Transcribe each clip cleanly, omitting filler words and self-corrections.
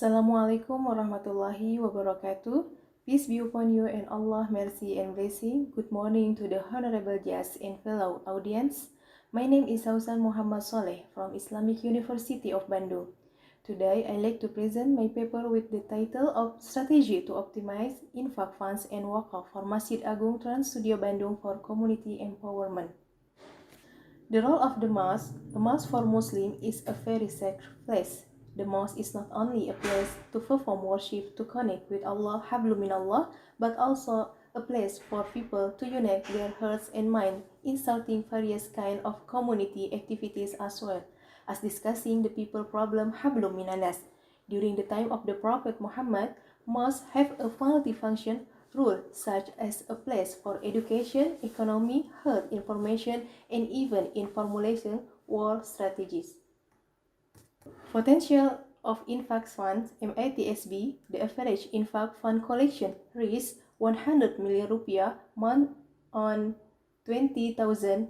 Assalamualaikum warahmatullahi wabarakatuh. Peace be upon you and Allah mercy and blessing. Good morning to the honorable guests and fellow audience. My name is Sausan Muhammad Soleh from Islamic University of Bandung. Today I like to present my paper with the title of Strategy to Optimize Infaq Funds and Waqf for Masjid Agung Trans Studio Bandung for Community Empowerment. The role of the mosque for Muslim is a very sacred place. The mosque is not only a place to perform worship to connect with Allah, Hablum minallah, but also a place for people to unite their hearts and mind in starting various kind of community activities as well as discussing the people problem Hablum minanas. During the time of the Prophet Muhammad, mosques have a multifunction role such as a place for education, economy, health information, and even in formulation war strategies. Potential of Infaq funds MATSB, the average Infaq fund collection reached 100 million rupiah month on 2019.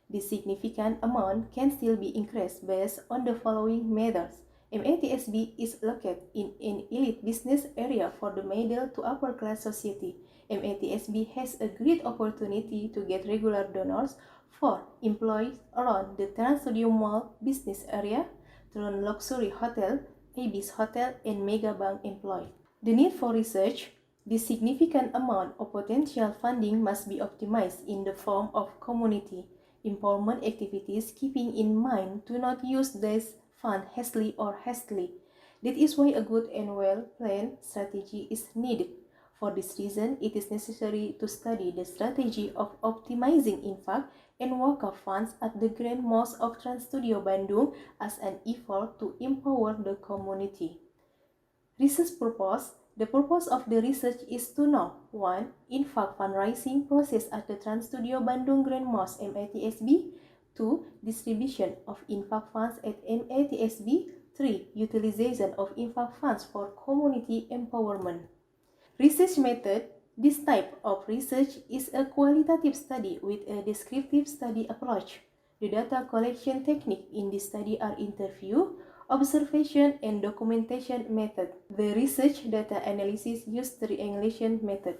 This significant amount can still be increased based on the following methods. MATSB is located in an elite business area for the middle to upper class society. MATSB has a great opportunity to get regular donors for employees around the Trans Studio Mall business area, Tron Luxury Hotel, Ibis Hotel, and Mega Bank employee. The need for research. This significant amount of potential funding must be optimized in the form of community empowerment activities, keeping in mind to not use this fund hastily. That is why a good and well-planned strategy is needed. For this reason, it is necessary to study the strategy of optimizing Infaq and Waqf funds at the Grand Mosque of Trans Studio Bandung as an effort to empower the community. Research purpose. The purpose of the research is to know 1. Infaq fundraising process at the Trans Studio Bandung Grand Mosque MATSB. 2. Distribution of Infaq funds at MATSB. 3. Utilization of Infaq funds for community empowerment. Research method. This type of research is a qualitative study with a descriptive study approach. The data collection technique in this study are interview, observation, and documentation method. The research data analysis used the triangulation method.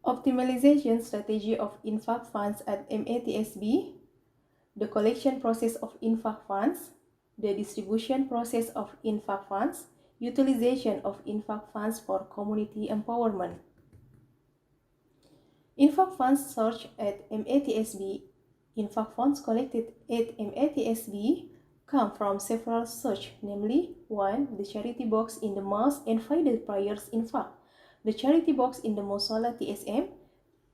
Optimization strategy of Infaq funds at MATSB, the collection process of Infaq funds, the distribution process of Infaq funds, utilization of Infaq funds for community empowerment. Infaq funds sourced at MATSB. Infaq funds collected at MATSB come from several sources, namely 1. The charity box in the mosque and Friday prayers Infaq, the charity box in the Musola TSM,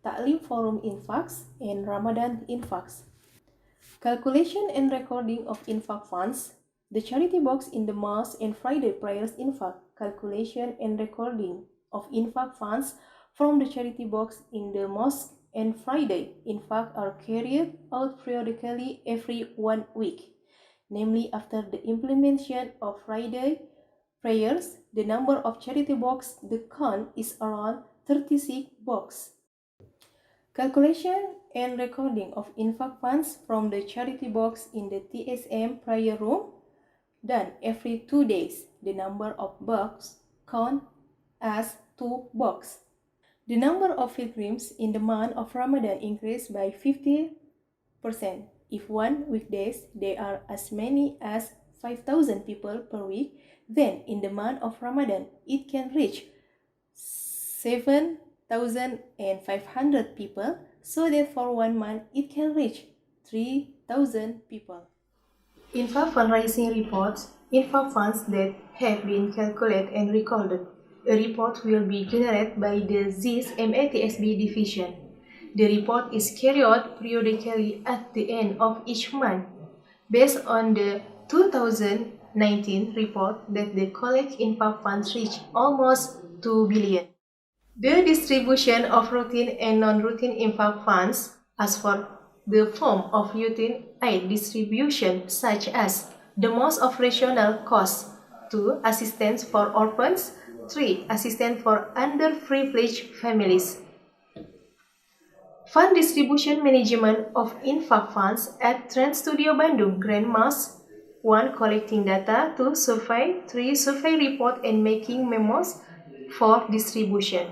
Ta'lim Forum Infaqs, and Ramadan Infaqs. Calculation and recording of Infaq funds, the charity box in the mosque and Friday prayers Infaq, calculation and recording of Infaq funds from the charity box in the mosque and Friday Infaq are carried out periodically every 1 week. Namely, after the implementation of Friday prayers, the number of charity box, the count is around 36 box. Calculation and recording of Infaq funds from the charity box in the TSM prayer room, done every 2 days. The number of box count as 2 box. The number of pilgrims in the month of Ramadan increased by 50%. If one weekdays there are as many as 5,000 people per week, then in the month of Ramadan it can reach 7,500 people, so that for 1 month it can reach 3,000 people. Infaq fundraising reports. Infaq funds that have been calculated and recorded. A report will be generated by the ZIS MATSB division. The report is carried out periodically at the end of each month. Based on the 2019 report that the collect Infaq funds reached almost 2 billion. The distribution of routine and non-routine Infaq funds as for the form of routine aid distribution such as the most operational costs, 2. Assistance for orphans, 3. Assistance for underprivileged families. Fund distribution management of Infaq funds at Trans Studio Bandung Grand Mosque. 1. Collecting data. 2. Survey. 3. Survey report and making memos. 4. Distribution.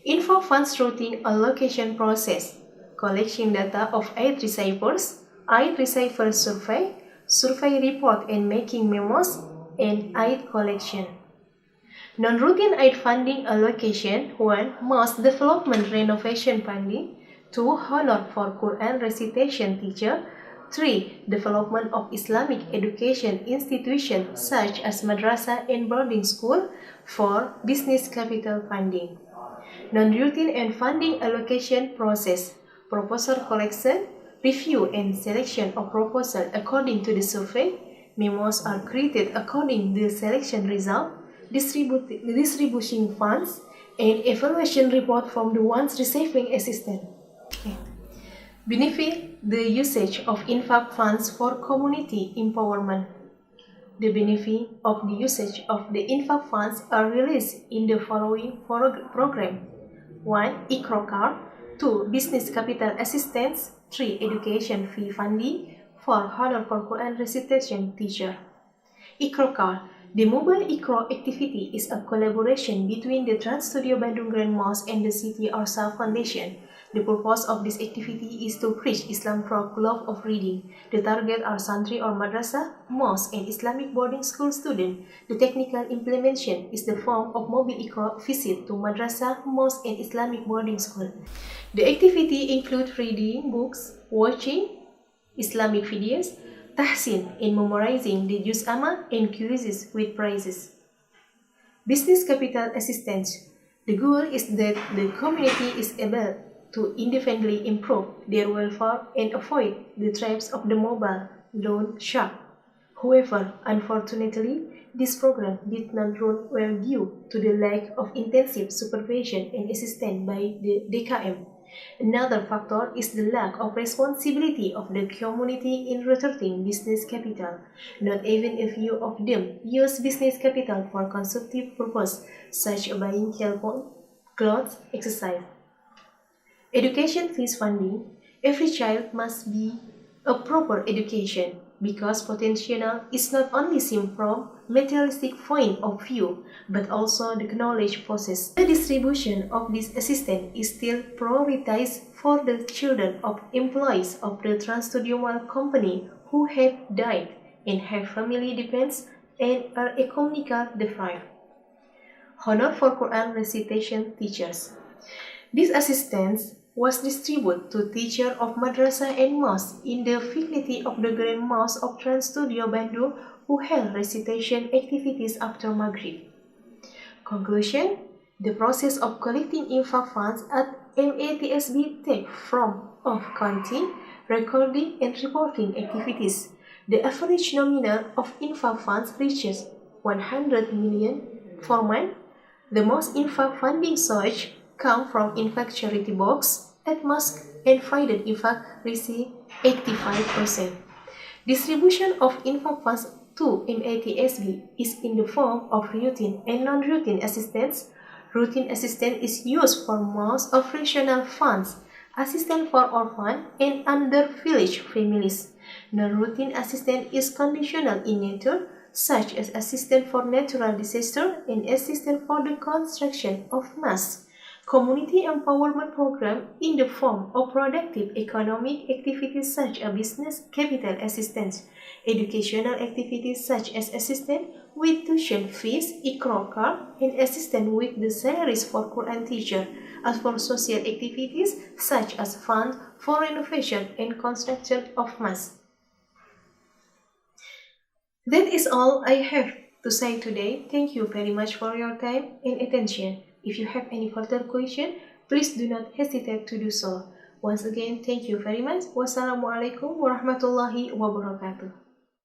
Infaq funds routine allocation process. Collection data of 8 receivers. 8 receiver survey. Survey report and making memos. And 8 collection. Non-routine aid funding allocation. 1. Mosque development renovation funding. 2. Honor for Quran recitation teacher. 3. Development of Islamic education institutions such as madrasah and boarding school. 4. Business capital funding. Non-routine and funding allocation process. Proposal collection, review and selection of proposal according to the survey. Memos are created according to the selection result. Distributing funds and evaluation report from the ones receiving assistance. Okay. Benefit the usage of Infaq funds for community empowerment. The benefit of the usage of the Infaq funds are released in the following program. 1. Iqra card. 2. Business capital assistance. 3. Education fee funding. 4. Honor for Quran recitation teacher. Iqra card. The mobile Iqra activity is a collaboration between the Trans Studio Bandung Grand Mosque and the City Arsa Foundation. The purpose of this activity is to preach Islam through love of reading. The target are santri or madrasah, mosque, and Islamic boarding school students. The technical implementation is the form of mobile Iqra visit to madrasah, mosque, and Islamic boarding school. The activity includes reading books, watching Islamic videos, tahsin in memorizing the juz amma, and quizzes with prizes. Business capital assistance. The goal is that the community is able to independently improve their welfare and avoid the traps of the mobile loan shark. However, unfortunately, this program did not run well due to the lack of intensive supervision and assistance by the DKM. Another factor is the lack of responsibility of the community in returning business capital. Not even a few of them use business capital for constructive purpose, such as buying clothes, exercise. Education fees funding. Every child must be a proper education because potential is not only seen from materialistic point of view but also the knowledge process. The distribution of this assistance is still prioritized for the children of employees of the Trans Studio Mall company who have died and have family dependents and are economically deprived. Honor for Quran recitation teachers. This assistance was distributed to teachers of madrasah and mosque in the vicinity of the Grand Mosque of Trans Studio Bandung who held recitation activities after Maghrib. Conclusion: the process of collecting Infaq funds at MATSB takes from of counting, recording, and reporting activities. The average nominal of Infaq funds reaches 100 million per month. The most Infaq funding source come from Infaq charity box at mosque and private Infaq receive 85%. Distribution of Infaq funds to MATSB is in the form of routine and non-routine assistance. Routine assistance is used for most operational funds, assistance for orphan and underprivileged families. Non-routine assistance is conditional in nature, such as assistance for natural disaster and assistance for the construction of mosques. Community empowerment program in the form of productive economic activities such as business capital assistance, educational activities such as assistance with tuition fees, Iqra card, and assistance with the salaries for Quran teacher, as for social activities such as funds for renovation and construction of mosques. That is all I have to say today. Thank you very much for your time and attention. If you have any further question, please do not hesitate to do so. Once again, thank you very much. Wassalamualaikum warahmatullahi wabarakatuh.